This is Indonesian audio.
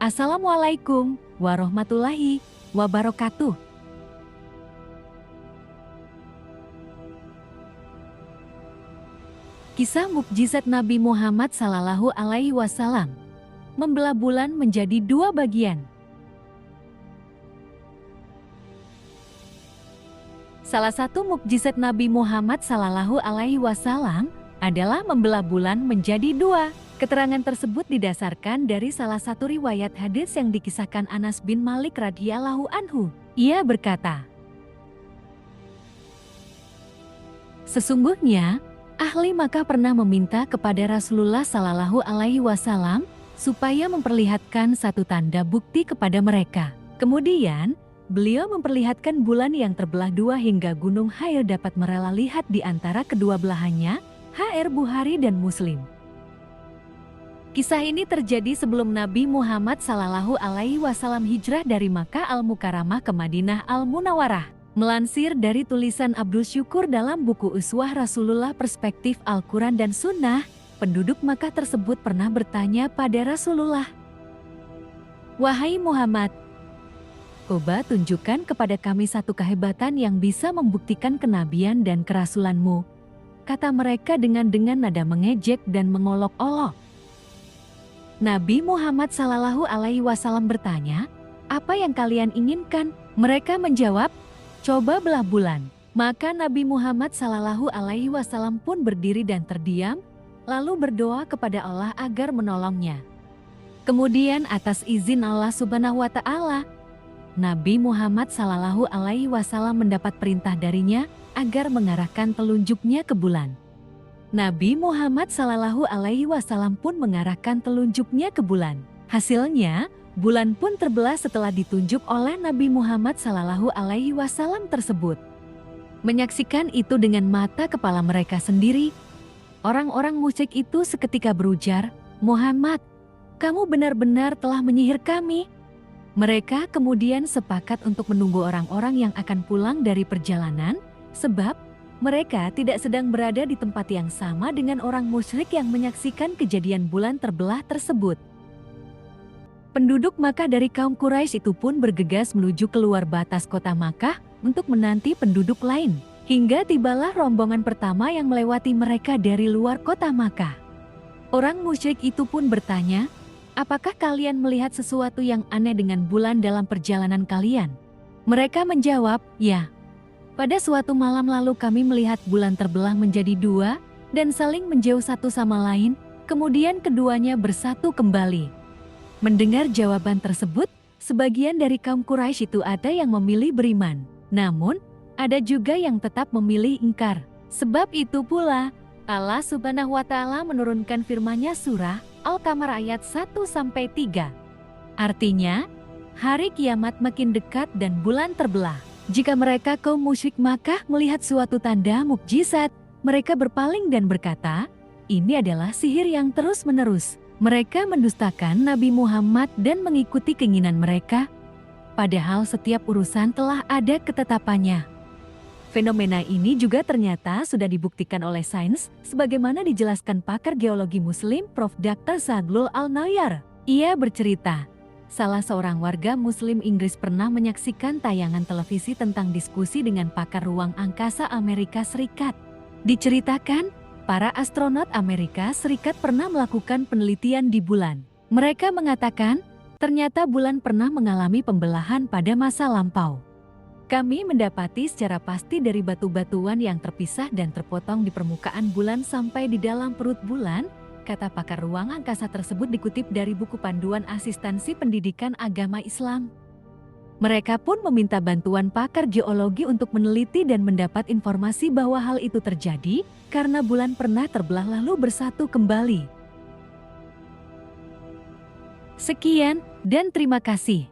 Assalamualaikum warahmatullahi wabarakatuh. Kisah mukjizat Nabi Muhammad SAW membelah bulan menjadi dua bagian. Salah satu mukjizat Nabi Muhammad SAW adalah membelah bulan menjadi dua. Keterangan tersebut didasarkan dari salah satu riwayat hadis yang dikisahkan Anas bin Malik radhiyallahu anhu. Ia berkata, "Sesungguhnya ahli Makkah pernah meminta kepada Rasulullah SAW supaya memperlihatkan satu tanda bukti kepada mereka. Kemudian, beliau memperlihatkan bulan yang terbelah dua hingga gunung Hair dapat merela lihat di antara kedua belahannya." HR Bukhari dan Muslim. Kisah ini terjadi sebelum Nabi Muhammad SAW hijrah dari Makkah Al-Mukarramah ke Madinah Al-Munawwarah. Melansir dari tulisan Abdul Syukur dalam buku Uswah Rasulullah Perspektif Al-Quran dan Sunnah, penduduk Makkah tersebut pernah bertanya pada Rasulullah, "Wahai Muhammad, coba tunjukkan kepada kami satu kehebatan yang bisa membuktikan kenabian dan kerasulanmu," kata mereka dengan nada mengejek dan mengolok-olok. Nabi Muhammad SAW bertanya, "Apa yang kalian inginkan?" Mereka menjawab, "Coba belah bulan." Maka Nabi Muhammad SAW pun berdiri dan terdiam, lalu berdoa kepada Allah agar menolongnya. Kemudian atas izin Allah Subhanahu wa Ta'ala, Nabi Muhammad SAW mendapat perintah darinya agar mengarahkan telunjuknya ke bulan. Nabi Muhammad SAW pun mengarahkan telunjuknya ke bulan. Hasilnya, bulan pun terbelah setelah ditunjuk oleh Nabi Muhammad SAW tersebut. Menyaksikan itu dengan mata kepala mereka sendiri, orang-orang musyrik itu seketika berujar, "Muhammad, kamu benar-benar telah menyihir kami." Mereka kemudian sepakat untuk menunggu orang-orang yang akan pulang dari perjalanan, sebab mereka tidak sedang berada di tempat yang sama dengan orang musyrik yang menyaksikan kejadian bulan terbelah tersebut. Penduduk Makkah dari kaum Quraisy itu pun bergegas menuju keluar batas kota Makkah untuk menanti penduduk lain, hingga tibalah rombongan pertama yang melewati mereka dari luar kota Makkah. Orang musyrik itu pun bertanya, "Apakah kalian melihat sesuatu yang aneh dengan bulan dalam perjalanan kalian?" Mereka menjawab, "Ya. Pada suatu malam lalu kami melihat bulan terbelah menjadi dua dan saling menjauh satu sama lain, kemudian keduanya bersatu kembali." Mendengar jawaban tersebut, sebagian dari kaum Quraisy itu ada yang memilih beriman. Namun, ada juga yang tetap memilih ingkar. Sebab itu pula, Allah Subhanahu wa Ta'ala menurunkan firman-Nya surah Al-Qamar ayat 1-3. Artinya, hari kiamat makin dekat dan bulan terbelah. Jika mereka kaum musyrik Makkah melihat suatu tanda mukjizat, mereka berpaling dan berkata, "Ini adalah sihir yang terus-menerus." Mereka mendustakan Nabi Muhammad dan mengikuti keinginan mereka, padahal setiap urusan telah ada ketetapannya. Fenomena ini juga ternyata sudah dibuktikan oleh sains, sebagaimana dijelaskan pakar geologi Muslim Prof. Dr. Sadlul Al-Nayyar. Ia bercerita, salah seorang warga Muslim Inggris pernah menyaksikan tayangan televisi tentang diskusi dengan pakar ruang angkasa Amerika Serikat. Diceritakan, para astronot Amerika Serikat pernah melakukan penelitian di bulan. Mereka mengatakan, ternyata bulan pernah mengalami pembelahan pada masa lampau. "Kami mendapati secara pasti dari batu-batuan yang terpisah dan terpotong di permukaan bulan sampai di dalam perut bulan," kata pakar ruang angkasa tersebut dikutip dari buku panduan asistensi pendidikan agama Islam. Mereka pun meminta bantuan pakar geologi untuk meneliti dan mendapat informasi bahwa hal itu terjadi karena bulan pernah terbelah lalu bersatu kembali. Sekian dan terima kasih.